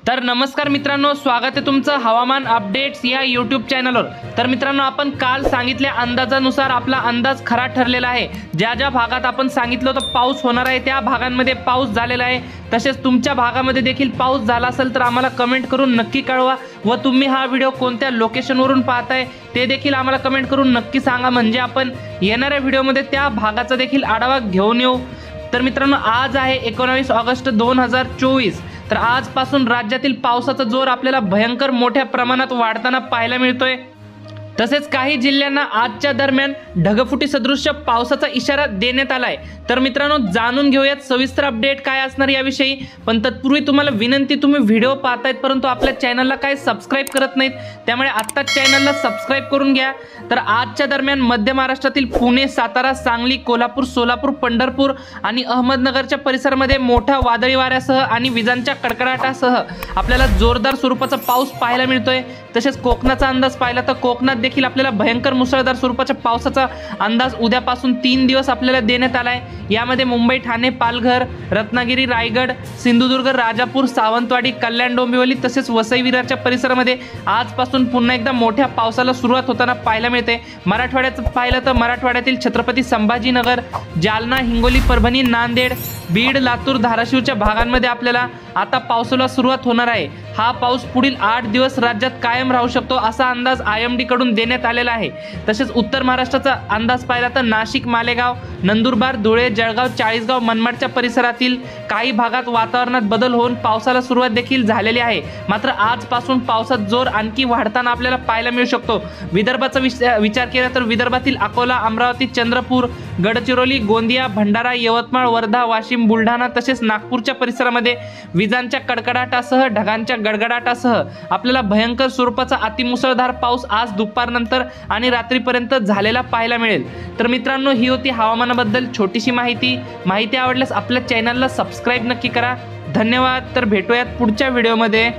तर नमस्कार मित्रांनो, स्वागत आहे तुमचं हवामान अपडेट्स या यूट्यूब चॅनलवर। तर मित्रांनो, आपण काल सांगितल्या अंदाजानुसार आपला अंदाज खरा ठरलेला आहे। ज्या ज्या भागात आपण सांगितलं होतं पाऊस होणार आहे त्या भागांमध्ये पाऊस झालेला आहे। तसेच तुमच्या भागामध्ये देखील पाऊस झाला असेल तर आम्हाला कमेंट करून नक्की कळवा व तुम्ही हा व्हिडिओ कोणत्या लोकेशनवरून पाहताय ते देखील आम्हाला कमेंट करून नक्की सांगा, म्हणजे आपण येणाऱ्या व्हिडिओमध्ये त्या भागाचा देखील आढावा घेऊन येऊ। तर मित्रांनो, आज आहे 19 ऑगस्ट 2024। तर आजपासून राज्यातील पावसाचा जोर आपल्याला भयंकर मोठ्या प्रमाणात वाढताना पाहायला मिळतोय। तसेच काही जिल्ह्यांना आजच्या दरम्यान ढगफुटी सदृश्य पावसाचा इशारा देण्यात आलाय। तर मित्रांनो, जाणून घेऊयात सविस्तर अपडेट काय असणार याविषयी। पण तत्पूर्वी तुम्हाला विनंती, तुम्ही व्हिडिओ पाहतायत परंतु आपल्या चॅनलला काय सबस्क्राइब करत नाहीत, त्यामुळे आत्ताच चॅनलला सबस्क्राइब करून घ्या। तर आजच्या दरम्यान मध्य महाराष्ट्रातील पुणे, सातारा, सांगली, कोल्हापूर, सोलापूर, पंढरपूर आणि अहमदनगरच्या परिसरामध्ये मोठ्या वादळी वाऱ्यासह आणि विजांच्या कडकडाटासह आपल्याला जोरदार स्वरूपाचा पाऊस पाहायला मिळतोय। तसेच कोकणाचा अंदाज पाहिला तर कोकणात देखील आपल्याला भयंकर मुसळधार स्वरूपाच्या पावसाचा अंदाज उद्यापासून 3 दिवस आपल्याला देण्यात आलाय। यामध्ये मुंबई, ठाणे, पालघर, रत्नागिरी, रायगड, सिंधुदुर्ग, राजापूर, सावंतवाडी, कल्याण, डोंबिवली तसेच वसई विरारच्या परिसरामध्ये आजपासून पुन्हा एकदा मोठ्या पावसाला सुरुवात होताना पाहायला मिळते। मराठवाड्याचं पाहिलं तर मराठवाड्यातील छत्रपती संभाजीनगर, जालना, हिंगोली, परभणी, नांदेड, बीड, लातूर, धाराशिवच्या भागांमध्ये आपल्याला आता पावसाला सुरुवात होणार आहे। हा पाऊस पुढील 8 दिवस राज्यात कायम राहू शकतो असा अंदाज IMD कडून देण्यात आलेला आहे। तसेच उत्तर महाराष्ट्राचा अंदाज पाहिला तर नाशिक, मालेगाव, नंदुरबार, धुळे, जळगाव, चाळीसगाव, मनमाडच्या परिसरातील काही भागात वातावरणात बदल होऊन पावसाला सुरुवात देखील झालेली आहे। मात्र आजपासून पावसाचा जोर आणखी वाढताना आपल्याला पाहायला मिळू शकतो। विदर्भाचा विचार केला तर विदर्भातील अकोला, अमरावती, चंद्रपूर, गडचिरोली, गोंदिया, भंडारा, यवतमाळ, वर्धा, वाशिम, बुलढाणा तसेच नागपूरच्या परिसरामध्ये विजांच्या कडकडाटासह ढगांच्या गडगडाटासह आपल्याला भयंकर स्वरूपाचा अतिमुसळधार पाऊस आज दुपारनंतर आणि रात्रीपर्यंत झालेला पाहायला मिळेल। तर मित्रांनो, ही होती हवामानाबद्दल छोटीशी माहिती आवडल्यास आपल्या चॅनलला सबस्क्राइब नक्की करा। धन्यवाद। तर भेटूयात पुढच्या व्हिडिओमध्ये।